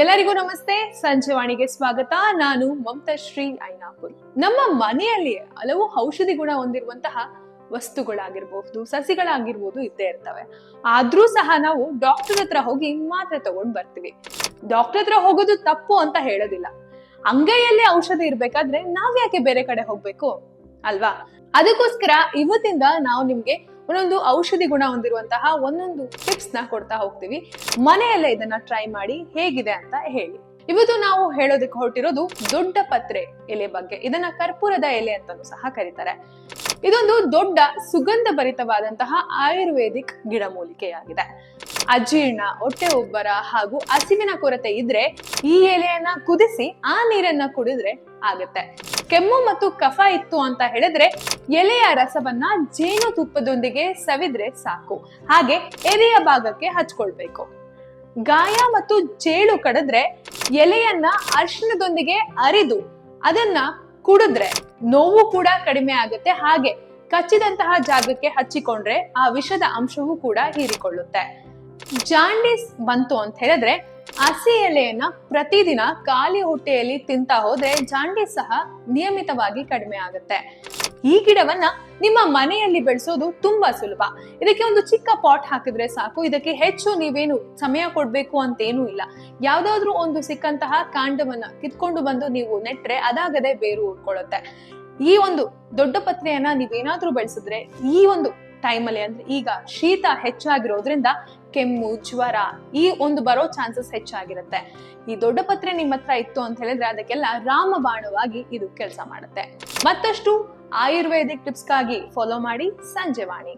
ಎಲ್ಲರಿಗೂ ನಮಸ್ತೆ. ಸಂಜೆವಾಣಿಗೆ ಸ್ವಾಗತ. ನಾನು ಮಮತಾಶ್ರೀ ಐನಾಪುರ್. ನಮ್ಮ ಮನೆಯಲ್ಲಿ ಹಲವು ಔಷಧಿ ಗುಣ ಹೊಂದಿರುವಂತಹ ವಸ್ತುಗಳಾಗಿರ್ಬಹುದು, ಸಸಿಗಳಾಗಿರ್ಬೋದು ಇದ್ದೇ ಇರ್ತವೆ. ಆದ್ರೂ ಸಹ ನಾವು ಡಾಕ್ಟರ್ ಹತ್ರ ಹೋಗಿ ಮಾತ್ರೆ ತಗೊಂಡ್ ಬರ್ತೀವಿ. ಡಾಕ್ಟರ್ ಹತ್ರ ಹೋಗೋದು ತಪ್ಪು ಅಂತ ಹೇಳೋದಿಲ್ಲ. ಅಂಗೈಯಲ್ಲೇ ಔಷಧಿ ಇರ್ಬೇಕಾದ್ರೆ ನಾವ್ ಯಾಕೆ ಬೇರೆ ಕಡೆ ಹೋಗ್ಬೇಕು ಅಲ್ವಾ? ಅದಕ್ಕೋಸ್ಕರ ಇವತ್ತಿಂದ ನಾವು ನಿಮ್ಗೆ ಒಂದೊಂದು ಔಷಧಿ ಗುಣ ಹೊಂದಿರುವಂತಹ ಒಂದೊಂದು ಟಿಪ್ಸ್ ನ ಕೊಡ್ತಾ ಹೋಗ್ತೀವಿ. ಮನೆಯಲ್ಲೇ ಇದನ್ನ ಟ್ರೈ ಮಾಡಿ ಹೇಗಿದೆ ಅಂತ ಹೇಳಿ. ಇವತ್ತು ನಾವು ಹೇಳೋದಕ್ಕೆ ಹೊರಟಿರೋದು ದೊಡ್ಡ ಪತ್ರೆ ಎಲೆ ಬಗ್ಗೆ. ಇದನ್ನ ಕರ್ಪೂರದ ಎಲೆ ಅಂತಾನೂ ಸಹ ಕರೀತಾರೆ. ಇದೊಂದು ದೊಡ್ಡ ಸುಗಂಧ ಭರಿತವಾದಂತಹ ಆಯುರ್ವೇದಿಕ್ ಗಿಡಮೂಲಿಕೆಯಾಗಿದೆ. ಅಜೀರ್ಣ, ಹೊಟ್ಟೆ ಉಬ್ಬರ ಹಾಗೂ ಹಸಿವಿನ ಕೊರತೆ ಇದ್ರೆ ಈ ಎಲೆಯನ್ನ ಕುದಿಸಿ ಆ ನೀರನ್ನ ಕುಡಿದ್ರೆ ಆಗುತ್ತೆ. ಕೆಮ್ಮು ಮತ್ತು ಕಫ ಇತ್ತು ಅಂತ ಹೇಳಿದ್ರೆ ಎಲೆಯ ರಸವನ್ನ ಜೇನು ತುಪ್ಪದೊಂದಿಗೆ ಸವಿದ್ರೆ ಸಾಕು. ಹಾಗೆ ಎದೆಯ ಭಾಗಕ್ಕೆ ಹಚ್ಕೊಳ್ಬೇಕು. ಗಾಯ ಮತ್ತು ಚೇಳು ಕಡಿದ್ರೆ ಎಲೆಯನ್ನ ಅರಿಶಿಣದೊಂದಿಗೆ ಅರಿದು ಅದನ್ನ ಕುಡಿದ್ರೆ ನೋವು ಕೂಡ ಕಡಿಮೆ ಆಗುತ್ತೆ. ಹಾಗೆ ಕಚ್ಚಿದಂತಹ ಜಾಗಕ್ಕೆ ಹಚ್ಚಿಕೊಂಡ್ರೆ ಆ ವಿಷದ ಅಂಶವೂ ಕೂಡ ಹೀರಿಕೊಳ್ಳುತ್ತೆ. ಜಾಂಡೀಸ್ ಬಂತು ಅಂತ ಹೇಳಿದ್ರೆ ಹಸಿ ಎಲೆಯನ್ನ ಪ್ರತಿದಿನ ಖಾಲಿ ಹೊಟ್ಟೆಯಲ್ಲಿ ತಿಂತಾ ಹೋದ್ರೆ ಜಾಂಡೀಸ್ ಸಹ ನಿಯಮಿತವಾಗಿ ಕಡಿಮೆ ಆಗುತ್ತೆ. ಈ ಗಿಡವನ್ನ ನಿಮ್ಮ ಮನೆಯಲ್ಲಿ ಬೆಳೆಸೋದು ತುಂಬಾ ಸುಲಭ. ಇದಕ್ಕೆ ಒಂದು ಚಿಕ್ಕ ಪಾಟ್ ಹಾಕಿದ್ರೆ ಸಾಕು. ಇದಕ್ಕೆ ಹೆಚ್ಚು ನೀವೇನು ಸಮಯ ಕೊಡ್ಬೇಕು ಅಂತೇನೂ ಇಲ್ಲ. ಯಾವ್ದಾದ್ರು ಒಂದು ಸಿಕ್ಕಂತಹ ಕಾಂಡವನ್ನ ಕಿತ್ಕೊಂಡು ಬಂದು ನೀವು ನೆಟ್ರೆ ಅದಾಗದೆ ಬೇರು ಉಳ್ಕೊಳ್ಳುತ್ತೆ. ಈ ಒಂದು ದೊಡ್ಡ ಪತ್ರೆಯನ್ನ ನೀವೇನಾದ್ರೂ ಬೆಳೆಸಿದ್ರೆ ಈ ಒಂದು ಟೈಮಲ್ಲಿ, ಅಂದ್ರೆ ಈಗ ಶೀತ ಹೆಚ್ಚಾಗಿರೋದ್ರಿಂದ ಕೆಮ್ಮು, ಜ್ವರ ಈ ಒಂದು ಬರೋ ಚಾನ್ಸಸ್ ಹೆಚ್ಚಾಗಿರುತ್ತೆ. ಈ ದೊಡ್ಡ ಪತ್ರೆ ನಿಮ್ಮ ಹತ್ರ ಇತ್ತು ಅಂತ ಹೇಳಿದ್ರೆ ಅದಕ್ಕೆಲ್ಲ ರಾಮಬಾಣವಾಗಿ ಇದು ಕೆಲಸ ಮಾಡುತ್ತೆ. ಮತ್ತಷ್ಟು ಆಯುರ್ವೇದಿಕ್ ಟಿಪ್ಸ್ಗಾಗಿ ಫಾಲೋ ಮಾಡಿ ಸಂಜೆವಾಣಿ.